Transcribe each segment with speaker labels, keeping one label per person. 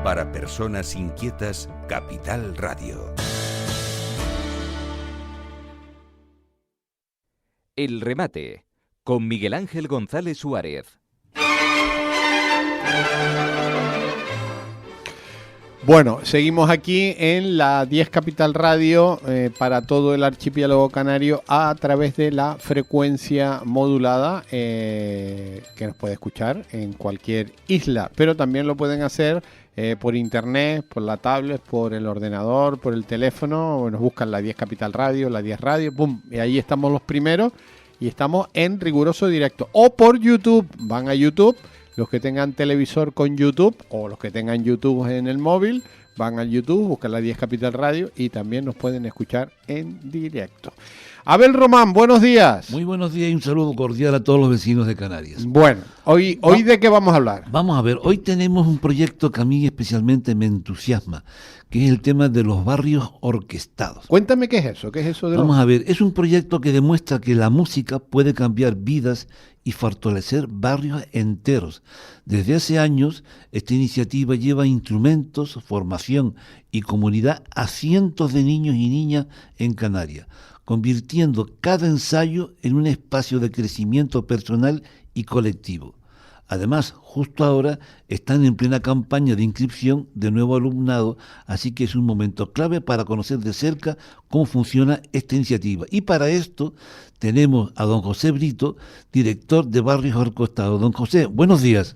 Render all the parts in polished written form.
Speaker 1: Para personas inquietas, Capital Radio.
Speaker 2: El remate, con Miguel Ángel González Suárez.
Speaker 3: Bueno, seguimos aquí en la 10 Capital Radio para todo el archipiélago canario a través de la frecuencia modulada que nos puede escuchar en cualquier isla, pero también lo pueden hacer por internet, por la tablet, por el ordenador, por el teléfono. Nos buscan la 10 Capital Radio, la 10 Radio, ¡pum! Y ahí estamos los primeros y estamos en riguroso directo. O por YouTube, van a YouTube. Los que tengan televisor con YouTube o los que tengan YouTube en el móvil, van al YouTube, buscan la 10 Capital Radio y también nos pueden escuchar en directo. Abel Román, buenos días.
Speaker 4: Muy buenos días y un saludo cordial a todos los vecinos de Canarias.
Speaker 3: Bueno, hoy ¿de qué vamos a hablar?
Speaker 4: Vamos a ver, hoy tenemos un proyecto que a mí especialmente me entusiasma, que es el tema de los barrios orquestados.
Speaker 3: Cuéntame qué es eso,
Speaker 4: Vamos a ver, es un proyecto que demuestra que la música puede cambiar vidas y fortalecer barrios enteros. Desde hace años, esta iniciativa lleva instrumentos, formación y comunidad a cientos de niños y niñas en Canarias, convirtiendo cada ensayo en un espacio de crecimiento personal y colectivo. Además, justo ahora están en plena campaña de inscripción de nuevo alumnado, así que es un momento clave para conocer de cerca cómo funciona esta iniciativa. Y para esto tenemos a don José Brito, director de Barrios Orquestados. Don José, buenos días.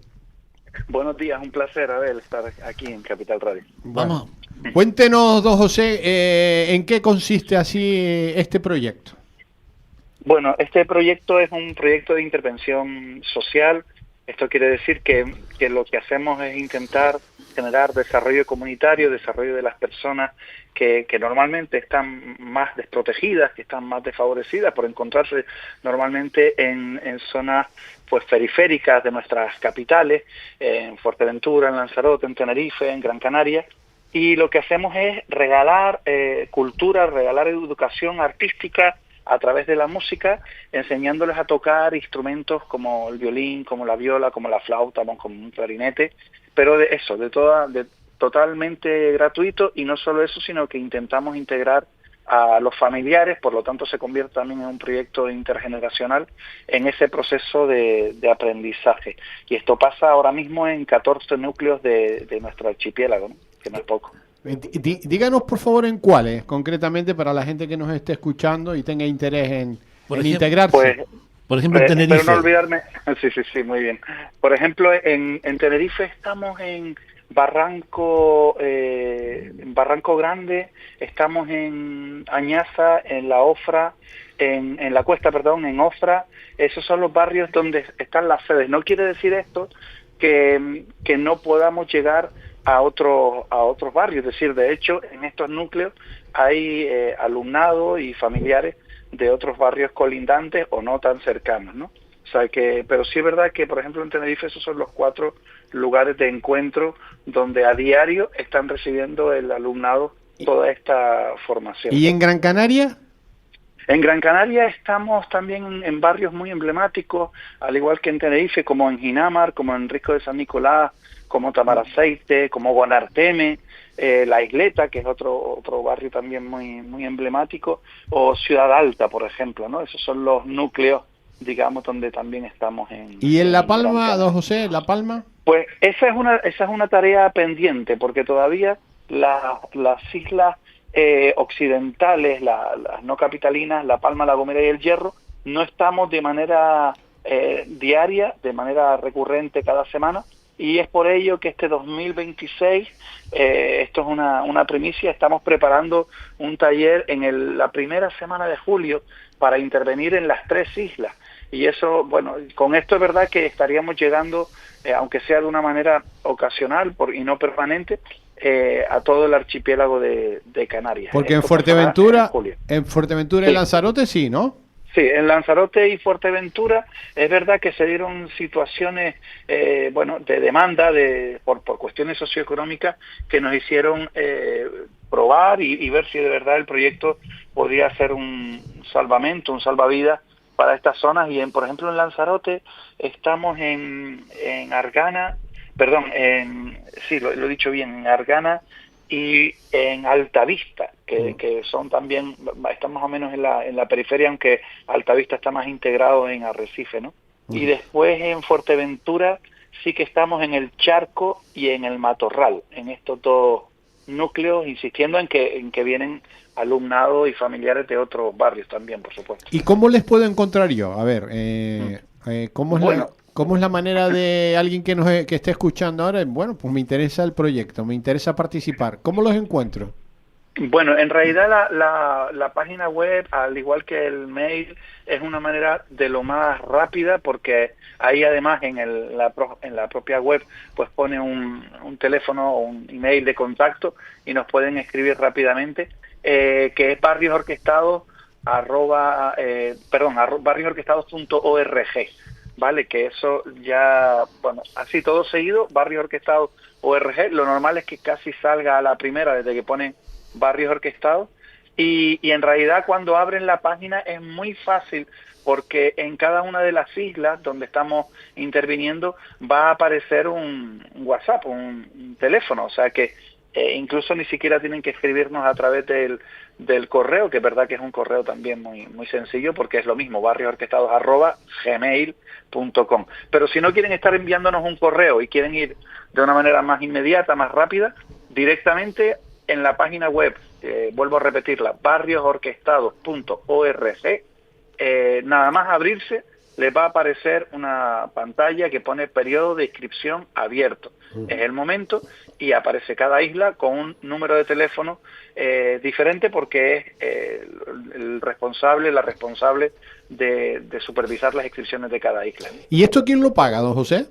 Speaker 5: Buenos días, un placer, Abel, estar aquí en Capital Radio.
Speaker 3: Bueno, cuéntenos, don José, ¿en qué consiste así este proyecto?
Speaker 5: Bueno, este proyecto es un proyecto de intervención social. Esto quiere decir que lo que hacemos es intentar generar desarrollo comunitario, desarrollo de las personas que normalmente están más desprotegidas, que están más desfavorecidas por encontrarse normalmente en zonas pues periféricas de nuestras capitales, en Fuerteventura, en Lanzarote, en Tenerife, en Gran Canaria. Y lo que hacemos es regalar cultura, regalar educación artística a través de la música, enseñándoles a tocar instrumentos como el violín, como la viola, como la flauta, como un clarinete, pero totalmente gratuito. Y no solo eso, sino que intentamos integrar a los familiares, por lo tanto se convierte también en un proyecto intergeneracional en ese proceso de aprendizaje. Y esto pasa ahora mismo en 14 núcleos de nuestro archipiélago, ¿no? Que no es poco.
Speaker 3: Díganos, por favor, en cuáles, concretamente, para la gente que nos esté escuchando y tenga interés en integrarse.
Speaker 5: Pues,
Speaker 4: por ejemplo, en Tenerife.
Speaker 5: Espero no olvidarme. Sí, muy bien. Por ejemplo, en Tenerife estamos en Barranco Grande, estamos en Añaza, en la Ofra, en la Cuesta, en Ofra. Esos son los barrios donde están las sedes. No quiere decir esto que no podamos llegar a otros barrios. Es decir, de hecho, en estos núcleos hay alumnado y familiares de otros barrios colindantes o no tan cercanos, ¿no? O sea pero sí es verdad que, por ejemplo, en Tenerife esos son los 4 lugares de encuentro donde a diario están recibiendo el alumnado toda esta formación.
Speaker 3: ¿Y en Gran Canaria?
Speaker 5: En Gran Canaria estamos también en barrios muy emblemáticos, al igual que en Tenerife, como en Ginamar, como en Risco de San Nicolás, como Tamaraceite, como Guanarteme, La Isleta, que es otro barrio también muy emblemático, o Ciudad Alta, por ejemplo, ¿no? Esos son los núcleos, digamos, donde también estamos en...
Speaker 3: ¿Y en La Palma, don José, La Palma?
Speaker 5: Pues esa es una tarea pendiente, porque todavía las islas occidentales, las no capitalinas, La Palma, La Gomera y El Hierro, no estamos de manera diaria, de manera recurrente cada semana, y es por ello que este 2026, esto es una primicia, estamos preparando un taller en la primera semana de julio para intervenir en las 3 islas. Y eso, bueno, con esto es verdad que estaríamos llegando, aunque sea de una manera ocasional y no permanente, a todo el archipiélago de Canarias.
Speaker 3: Porque en Fuerteventura y Lanzarote sí, ¿no?
Speaker 5: Sí, en Lanzarote y Fuerteventura es verdad que se dieron situaciones de demanda por cuestiones socioeconómicas que nos hicieron probar y ver si de verdad el proyecto podría ser un salvamento, un salvavidas para estas zonas. Y por ejemplo en Lanzarote estamos en Argana, perdón, sí, lo he dicho bien, en Argana y en Altavista, que son también, están más o menos en la periferia, aunque Altavista está más integrado en Arrecife, ¿no? Y después en Fuerteventura sí que estamos en el Charco y en el Matorral, en estos dos núcleos, insistiendo en que vienen alumnados y familiares de otros barrios también, por supuesto.
Speaker 3: ¿Y cómo les puedo encontrar yo? A ver, ¿cómo es la manera de alguien que esté escuchando ahora? Bueno, pues me interesa el proyecto, me interesa participar. ¿Cómo los encuentro?
Speaker 5: Bueno, en realidad la página web, al igual que el mail, es una manera de lo más rápida, porque ahí además en la propia web pues pone un teléfono o un email de contacto y nos pueden escribir rápidamente, que es barriosorquestados.org, ¿vale? Que eso ya, bueno, así todo seguido, barriosorquestados.org. Lo normal es que casi salga a la primera desde que ponen Barrios Orquestados, y en realidad cuando abren la página es muy fácil, porque en cada una de las islas donde estamos interviniendo va a aparecer un WhatsApp, un teléfono, o sea que incluso ni siquiera tienen que escribirnos a través del correo, que es verdad que es un correo también muy sencillo, porque es lo mismo, barriosorquestados@gmail.com. Pero si no quieren estar enviándonos un correo y quieren ir de una manera más inmediata, más rápida, directamente en la página web, vuelvo a repetirla, barriosorquestados.org, nada más abrirse, les va a aparecer una pantalla que pone periodo de inscripción abierto. Es el momento, y aparece cada isla con un número de teléfono diferente, porque es la responsable de supervisar las inscripciones de cada isla.
Speaker 3: ¿Y esto quién lo paga, don José?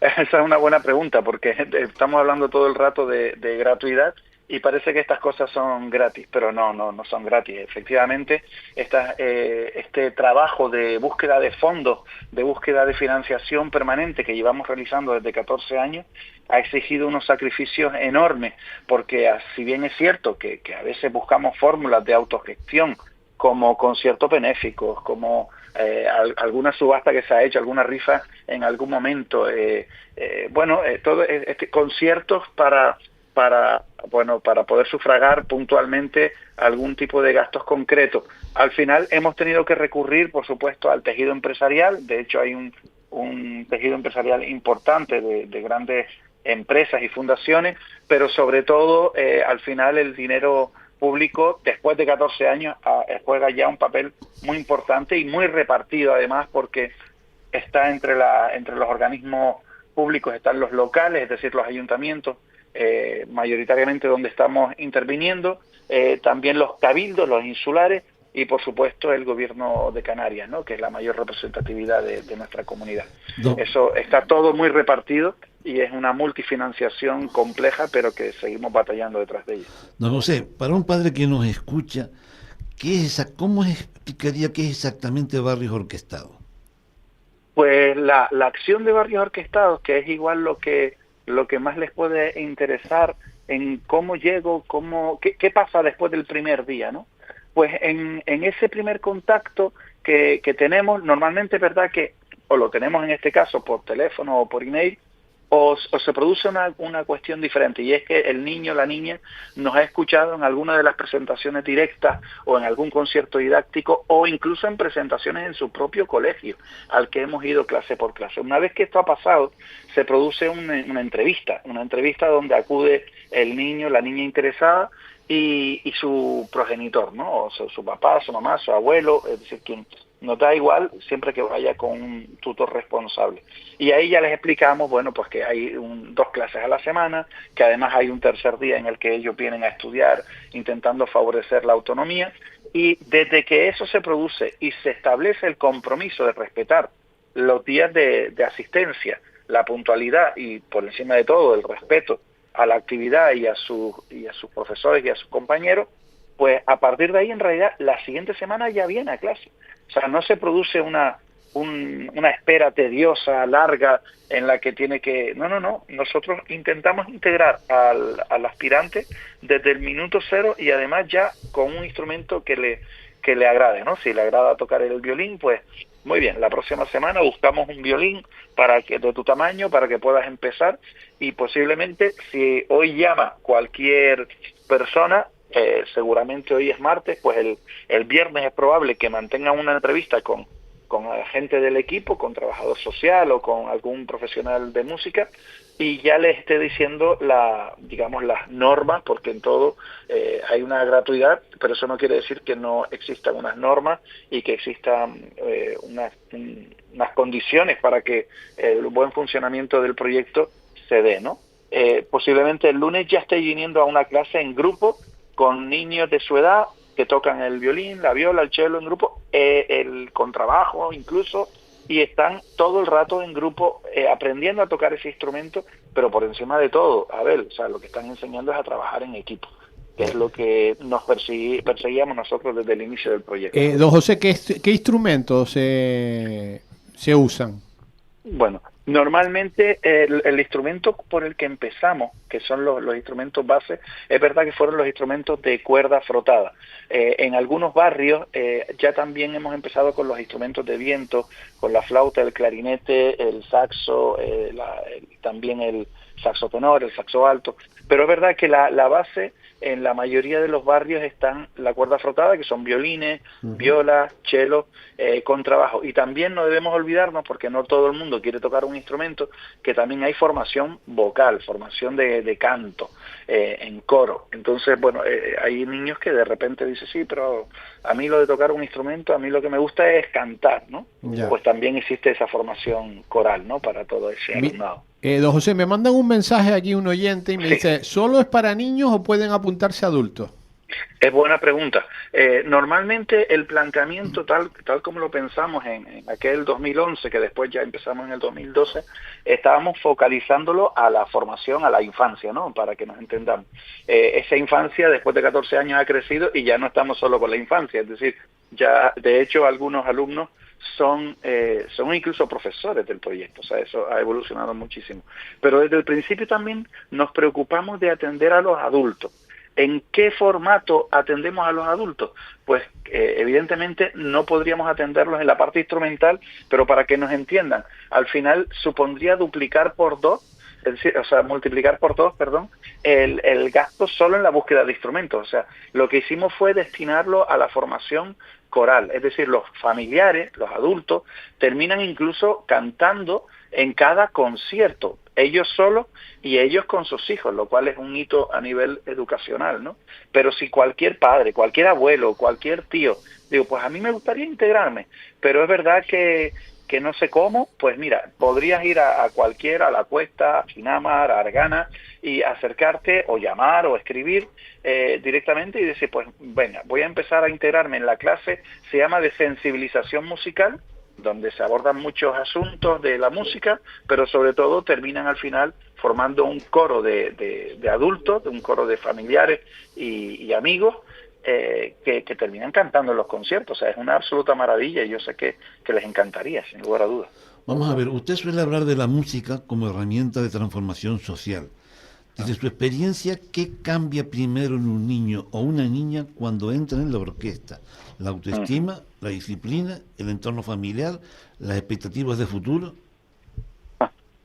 Speaker 5: Esa es una buena pregunta, porque estamos hablando todo el rato de gratuidad, y parece que estas cosas son gratis, pero no son gratis. Efectivamente, este trabajo de búsqueda de fondos, de búsqueda de financiación permanente que llevamos realizando desde 14 años, ha exigido unos sacrificios enormes, porque si bien es cierto que a veces buscamos fórmulas de autogestión, como conciertos benéficos, como alguna subasta que se ha hecho, alguna rifa en algún momento, todo conciertos para poder sufragar puntualmente algún tipo de gastos concretos. Al final hemos tenido que recurrir, por supuesto, al tejido empresarial. De hecho, hay un tejido empresarial importante de grandes empresas y fundaciones, pero sobre todo, al final, el dinero público, después de 14 años, juega ya un papel muy importante y muy repartido, además, porque está entre los organismos públicos, están los locales, es decir, los ayuntamientos, mayoritariamente donde estamos interviniendo, también los cabildos, los insulares, y por supuesto el gobierno de Canarias, ¿no?, que es la mayor representatividad de nuestra comunidad. Eso está todo muy repartido y es una multifinanciación compleja, pero que seguimos batallando detrás de ella.
Speaker 4: Don José, para un padre que nos escucha, ¿cómo explicaría qué es exactamente Barrios Orquestados?
Speaker 5: Pues la acción de Barrios Orquestados, que es igual lo que más les puede interesar en cómo llego, qué pasa después del primer día, ¿no? Pues en ese primer contacto que tenemos, normalmente es verdad que o lo tenemos en este caso por teléfono o por email, o se produce una cuestión diferente, y es que el niño o la niña nos ha escuchado en alguna de las presentaciones directas o en algún concierto didáctico, o incluso en presentaciones en su propio colegio al que hemos ido clase por clase. Una vez que esto ha pasado, se produce una entrevista donde acude el niño, la niña interesada y su progenitor, ¿no? O su papá, su mamá, su abuelo, es decir, quien nos da igual, siempre que vaya con un tutor responsable. Y ahí ya les explicamos, bueno, pues que hay 2 clases a la semana, que además hay un tercer día en el que ellos vienen a estudiar, intentando favorecer la autonomía, y desde que eso se produce y se establece el compromiso de respetar los días de asistencia, la puntualidad y, por encima de todo, el respeto a la actividad y a sus profesores y a sus compañeros, pues a partir de ahí, en realidad, la siguiente semana ya viene a clase. O sea, no se produce una espera tediosa, larga, en la que tiene que... No. Nosotros intentamos integrar al aspirante desde el minuto cero, y además ya con un instrumento que le agrade, ¿no? Si le agrada tocar el violín, pues Muy bien, la próxima semana buscamos un violín de tu tamaño para que puedas empezar, y posiblemente si hoy llama cualquier persona, seguramente hoy es martes, pues el viernes es probable que mantengan una entrevista con gente del equipo, con trabajador social o con algún profesional de música, y ya les esté diciendo las normas, porque en todo hay una gratuidad, pero eso no quiere decir que no existan unas normas y que existan unas condiciones para que el buen funcionamiento del proyecto se dé, ¿no? Posiblemente el lunes ya esté viniendo a una clase en grupo con niños de su edad que tocan el violín, la viola, el cello en grupo, el contrabajo incluso, y están todo el rato en grupo aprendiendo a tocar ese instrumento, pero por encima de todo, o sea, lo que están enseñando es a trabajar en equipo, que es lo que nos perseguíamos nosotros desde el inicio del proyecto.
Speaker 3: Don José, ¿qué instrumentos se usan?
Speaker 5: Bueno, normalmente el instrumento por el que empezamos, que son los instrumentos base, es verdad que fueron los instrumentos de cuerda frotada. En algunos barrios ya también hemos empezado con los instrumentos de viento, con la flauta, el clarinete, el saxo, también el saxo tenor, el saxo alto. Pero es verdad que la base en la mayoría de los barrios están la cuerda frotada, que son violines, violas, cello, contrabajo. Y también no debemos olvidarnos, porque no todo el mundo quiere tocar un instrumento, que también hay formación vocal, formación de canto, en coro. Entonces, bueno, hay niños que de repente dicen, sí, pero a mí lo de tocar un instrumento, a mí lo que me gusta es cantar, ¿no?
Speaker 3: Ya.
Speaker 5: Pues también existe esa formación coral, ¿no? Para todo ese alumnado.
Speaker 3: Don José, me mandan un mensaje aquí un oyente y me dice, ¿solo es para niños o pueden apuntarse adultos?
Speaker 5: Es buena pregunta. Normalmente el planteamiento, tal como lo pensamos en aquel 2011, que después ya empezamos en el 2012, estábamos focalizándolo a la formación, a la infancia, ¿no? Para que nos entendamos. Esa infancia, después de 14 años, ha crecido y ya no estamos solo con la infancia. Es decir, ya de hecho algunos alumnos son incluso profesores del proyecto, o sea, eso ha evolucionado muchísimo. Pero desde el principio también nos preocupamos de atender a los adultos. ¿En qué formato atendemos a los adultos? Pues evidentemente no podríamos atenderlos en la parte instrumental, pero para que nos entiendan, al final supondría multiplicar por dos, el gasto solo en la búsqueda de instrumentos. O sea, lo que hicimos fue destinarlo a la formación coral, es decir, los familiares, los adultos, terminan incluso cantando en cada concierto, ellos solos y ellos con sus hijos, lo cual es un hito a nivel educacional, ¿no? Pero si cualquier padre, cualquier abuelo, cualquier tío, digo, pues a mí me gustaría integrarme, pero es verdad que no sé cómo, pues mira, podrías ir a cualquiera, a La Cuesta, a Finamar, a Argana, y acercarte o llamar o escribir directamente y decir, pues venga, voy a empezar a integrarme en la clase, se llama de sensibilización musical, donde se abordan muchos asuntos de la música, pero sobre todo terminan al final formando un coro de adultos, un coro de familiares y amigos, que terminan cantando en los conciertos. O sea, es una absoluta maravilla y yo sé que les encantaría, sin lugar a dudas.
Speaker 4: Vamos a ver, usted suele hablar de la música como herramienta de transformación social. Desde su experiencia, ¿qué cambia primero en un niño o una niña cuando entra en la orquesta? ¿La autoestima, la disciplina, el entorno familiar, las expectativas de futuro?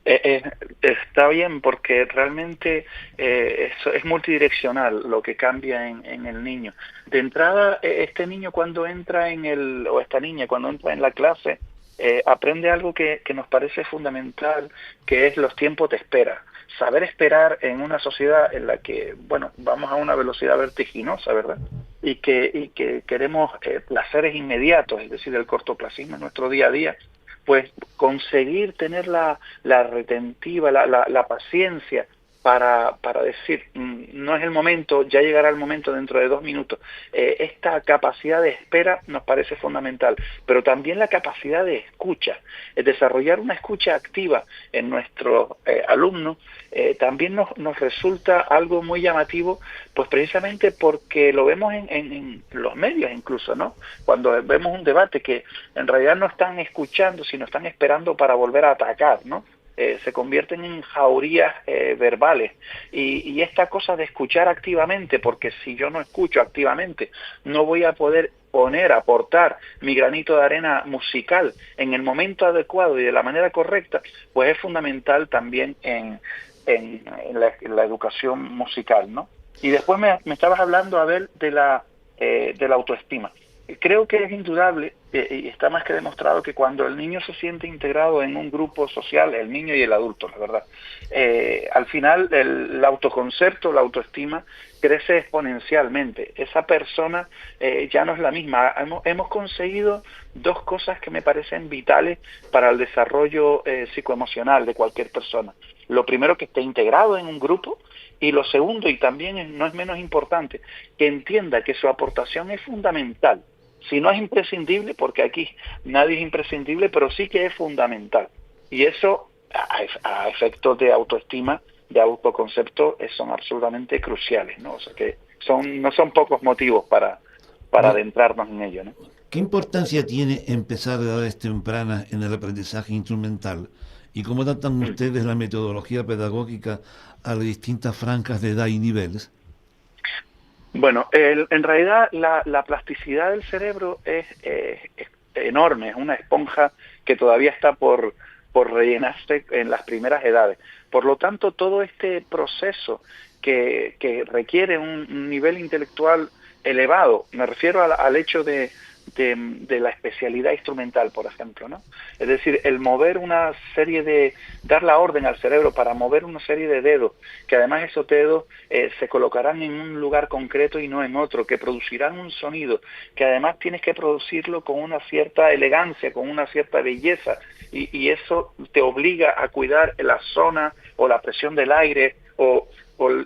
Speaker 5: Está bien, porque realmente eso es multidireccional lo que cambia en el niño. De entrada, este niño cuando entra o esta niña cuando entra en la clase, aprende algo que nos parece fundamental, que es los tiempos de espera. Saber esperar en una sociedad en la que, bueno, vamos a una velocidad vertiginosa, ¿verdad? Y que queremos placeres inmediatos, es decir, el cortoplacismo en nuestro día a día, pues conseguir tener la retentiva, la paciencia para decir, no es el momento, ya llegará el momento dentro de 2 minutos. Esta capacidad de espera nos parece fundamental, pero también la capacidad de escucha, desarrollar una escucha activa en nuestros alumnos, también nos resulta algo muy llamativo, pues precisamente porque lo vemos en los medios incluso, ¿no? Cuando vemos un debate que en realidad no están escuchando, sino están esperando para volver a atacar, ¿no? Se convierten en jaurías verbales y esta cosa de escuchar activamente, porque si yo no escucho activamente no voy a poder aportar mi granito de arena musical en el momento adecuado y de la manera correcta, pues es fundamental también en la educación musical, ¿no? Y después me estabas hablando, Abel, de la autoestima. Creo que es indudable y está más que demostrado que cuando el niño se siente integrado en un grupo social, el niño y el adulto, la verdad, al final el autoconcepto, la autoestima crece exponencialmente. Esa persona ya no es la misma. Hemos conseguido dos cosas que me parecen vitales para el desarrollo psicoemocional de cualquier persona. Lo primero, que esté integrado en un grupo, y lo segundo, y también no es menos importante, que entienda que su aportación es fundamental. Si no es imprescindible, porque aquí nadie es imprescindible, pero sí que es fundamental. Y eso, a efectos de autoestima, de autoconcepto, son absolutamente cruciales, ¿no? O sea que no son pocos motivos para adentrarnos en ello, ¿no?
Speaker 4: ¿Qué importancia tiene empezar a edades tempranas en el aprendizaje instrumental? ¿Y cómo adaptan ustedes la metodología pedagógica a las distintas franjas de edad y niveles?
Speaker 5: Bueno, en realidad la plasticidad del cerebro es enorme, es una esponja que todavía está por rellenarse en las primeras edades. Por lo tanto, todo este proceso que requiere un nivel intelectual elevado, me refiero al hecho de la especialidad instrumental, por ejemplo, ¿no? Es decir, el mover una serie dar la orden al cerebro para mover una serie de dedos, que además esos dedos se colocarán en un lugar concreto y no en otro, que producirán un sonido, que además tienes que producirlo con una cierta elegancia, con una cierta belleza, y eso te obliga a cuidar la zona o la presión del aire o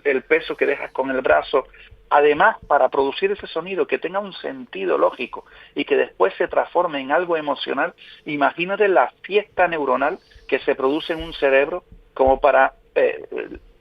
Speaker 5: el peso que dejas con el brazo. Además, para producir ese sonido que tenga un sentido lógico y que después se transforme en algo emocional, imagínate la fiesta neuronal que se produce en un cerebro como para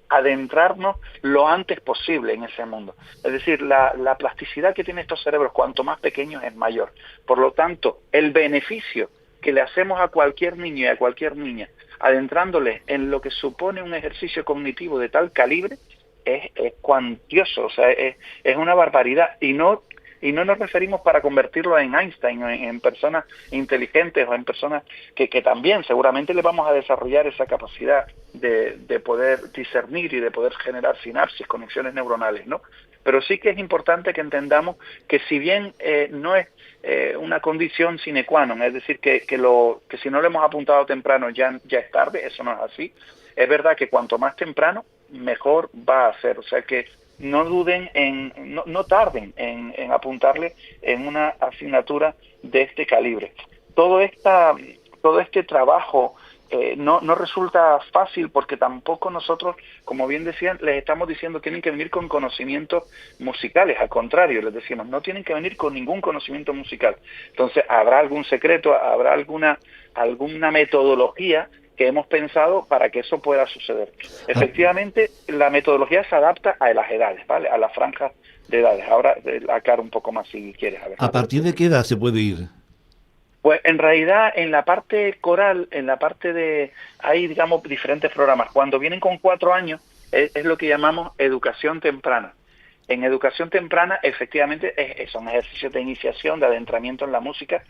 Speaker 5: adentrarnos lo antes posible en ese mundo. Es decir, la plasticidad que tienen estos cerebros, cuanto más pequeños, es mayor. Por lo tanto, el beneficio que le hacemos a cualquier niño y a cualquier niña, adentrándoles en lo que supone un ejercicio cognitivo de tal calibre, es cuantioso, o sea, es una barbaridad, y no nos referimos para convertirlo en Einstein, en personas inteligentes o en personas que también seguramente le vamos a desarrollar esa capacidad de poder discernir y de poder generar sinapsis, conexiones neuronales, ¿no? Pero sí que es importante que entendamos que si bien no es una condición sine qua non, es decir, que si no lo hemos apuntado temprano ya es tarde, eso no es así. Es verdad que cuanto más temprano, mejor va a ser. O sea que no duden no tarden en apuntarle en una asignatura de este calibre. Todo este trabajo no resulta fácil, porque tampoco nosotros, como bien decían, les estamos diciendo tienen que venir con conocimientos musicales. Al contrario, les decimos no tienen que venir con ningún conocimiento musical. Entonces habrá algún secreto, habrá alguna metodología que hemos pensado para que eso pueda suceder. Efectivamente, la metodología se adapta a las edades, ¿vale? A las franjas de edades. Ahora aclaro un poco más si quieres.
Speaker 4: ¿A partir de qué edad se puede ir?
Speaker 5: Pues en realidad en la parte coral, hay, digamos, diferentes programas. Cuando vienen con 4 años es lo que llamamos educación temprana. En educación temprana, efectivamente, son ejercicios de iniciación, de adentramiento en la música.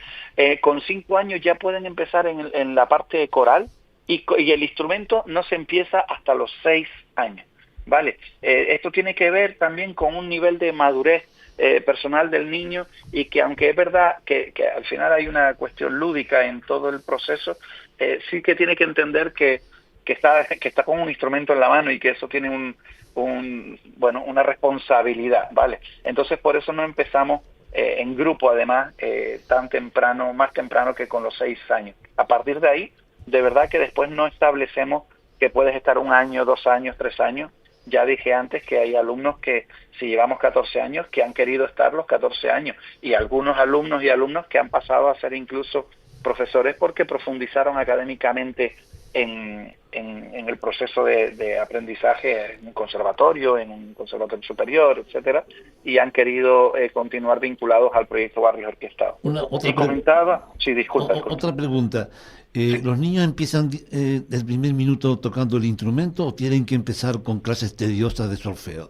Speaker 5: Con 5 años ya pueden empezar en la parte coral, y el instrumento no se empieza hasta los 6 años, ¿vale? Esto tiene que ver también con un nivel de madurez personal del niño, y que aunque es verdad que al final hay una cuestión lúdica en todo el proceso, sí que tiene que entender que está con un instrumento en la mano y que eso tiene una responsabilidad, ¿vale? Entonces por eso no empezamos en grupo, además, tan temprano, más temprano que con los 6 años. A partir de ahí, de verdad que después no establecemos que puedes estar 1 año, 2 años, 3 años. Ya dije antes que hay alumnos que, si llevamos 14 años, que han querido estar los 14 años, y algunos alumnos y alumnos que han pasado a ser incluso profesores porque profundizaron académicamente en el proceso de aprendizaje en un conservatorio superior, etcétera, y han querido continuar vinculados al proyecto Barrios Orquestados.
Speaker 4: Otra pregunta. ¿Los niños empiezan desde el primer minuto tocando el instrumento o tienen que empezar con clases tediosas de solfeo?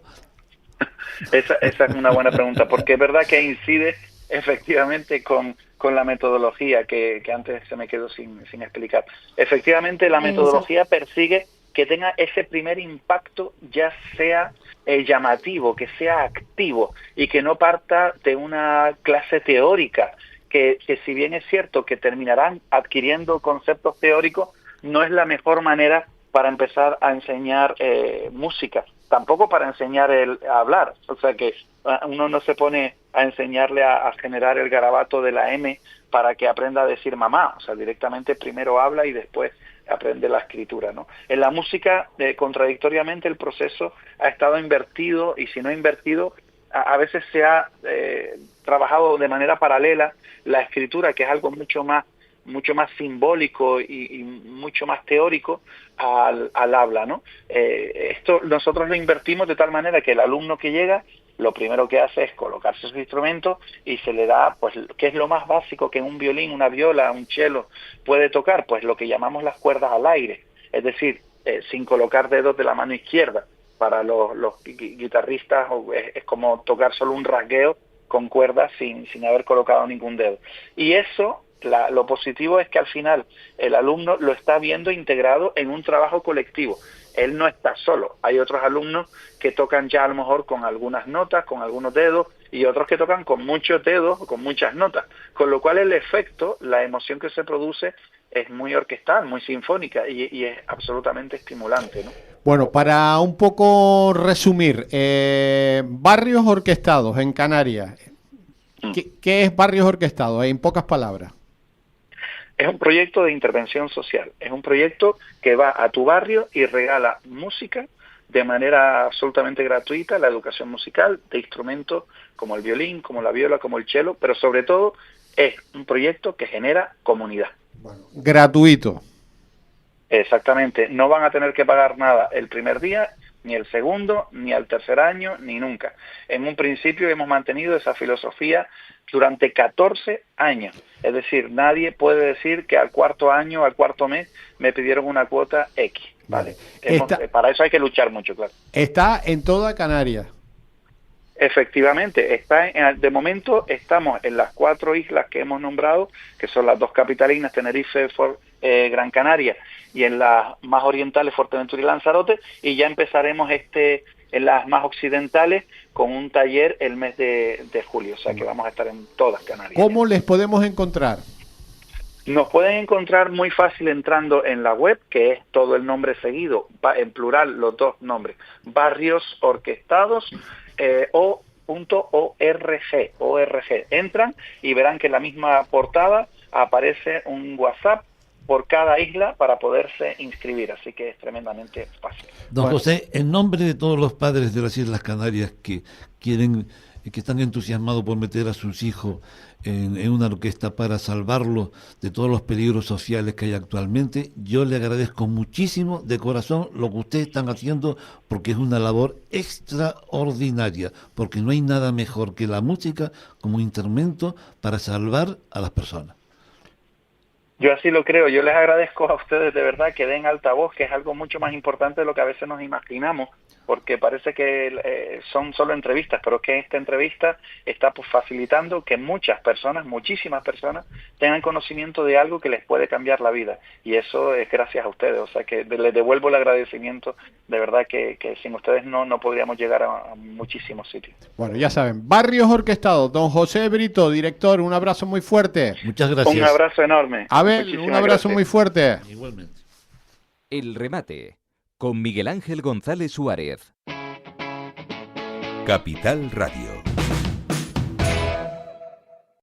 Speaker 5: Esa es una buena pregunta, porque es verdad que incide efectivamente con la metodología que antes se me quedó sin explicar. Efectivamente, la metodología persigue que tenga ese primer impacto, ya sea llamativo, que sea activo y que no parta de una clase teórica, que si bien es cierto que terminarán adquiriendo conceptos teóricos, no es la mejor manera para empezar a enseñar música, tampoco para enseñar a hablar. O sea que uno no se pone a enseñarle a generar el garabato de la M para que aprenda a decir mamá. O sea, directamente primero habla y después aprende la escritura, ¿no? En la música, contradictoriamente, el proceso ha estado invertido, y si no invertido, a veces se ha trabajado de manera paralela la escritura, que es algo mucho más simbólico y mucho más teórico al habla, ¿no? Esto nosotros lo invertimos de tal manera que el alumno que llega, lo primero que hace es colocarse su instrumento y se le da, pues, ¿qué es lo más básico que un violín, una viola, un cello puede tocar? Pues lo que llamamos las cuerdas al aire, es decir, sin colocar dedos de la mano izquierda. Para los guitarristas es como tocar solo un rasgueo con cuerdas sin haber colocado ningún dedo. Y eso, lo positivo es que al final el alumno lo está viendo integrado en un trabajo colectivo. Él no está solo. Hay otros alumnos que tocan ya a lo mejor con algunas notas, con algunos dedos, y otros que tocan con muchos dedos, con muchas notas. Con lo cual el efecto, la emoción que se produce es muy orquestal, muy sinfónica y es absolutamente estimulante, ¿no?
Speaker 3: Bueno, para un poco resumir, barrios orquestados en Canarias. ¿Qué es barrios orquestados? En pocas palabras.
Speaker 5: Es un proyecto de intervención social, es un proyecto que va a tu barrio y regala música de manera absolutamente gratuita, la educación musical de instrumentos como el violín, como la viola, como el cello, pero sobre todo es un proyecto que genera comunidad.
Speaker 3: Bueno, gratuito.
Speaker 5: Exactamente, no van a tener que pagar nada el primer día, ni el segundo, ni al tercer año, ni nunca. En un principio hemos mantenido esa filosofía durante 14 años. Es decir, nadie puede decir que al cuarto año, al cuarto mes, me pidieron una cuota X. ¿Vale? Para eso hay que luchar mucho, claro.
Speaker 3: Está en toda Canarias.
Speaker 5: Efectivamente, de momento estamos en las 4 islas que hemos nombrado, que son las 2 capitalinas, Tenerife, Gran Canaria, y en las más orientales, Fuerteventura y Lanzarote, y ya empezaremos en las más occidentales con un taller el mes de julio, o sea que vamos a estar en todas Canarias.
Speaker 3: ¿Cómo les podemos encontrar?
Speaker 5: Nos pueden encontrar muy fácil entrando en la web, que es todo el nombre seguido, en plural los dos nombres, Barrios Orquestados, .org. Entran y verán que en la misma portada aparece un WhatsApp por cada isla para poderse inscribir, así que es tremendamente fácil.
Speaker 4: Don José, en nombre de todos los padres de las Islas Canarias que están entusiasmados por meter a sus hijos en una orquesta para salvarlos de todos los peligros sociales que hay actualmente, yo le agradezco muchísimo de corazón lo que ustedes están haciendo, porque es una labor extraordinaria, porque no hay nada mejor que la música como instrumento para salvar a las personas.
Speaker 5: Yo así lo creo. Yo les agradezco a ustedes de verdad que den altavoz, que es algo mucho más importante de lo que a veces nos imaginamos, porque parece que son solo entrevistas, pero es que esta entrevista está pues facilitando que muchas personas, muchísimas personas, tengan conocimiento de algo que les puede cambiar la vida, y eso es gracias a ustedes. O sea que les devuelvo el agradecimiento, de verdad que sin ustedes no podríamos llegar a muchísimos sitios.
Speaker 3: Bueno, ya saben, Barrios Orquestados, don José Brito, director, un abrazo muy fuerte.
Speaker 4: Muchas gracias.
Speaker 5: Un abrazo enorme.
Speaker 3: Un abrazo muy fuerte.
Speaker 4: Igualmente.
Speaker 2: El remate con Miguel Ángel González Suárez.
Speaker 1: Capital Radio.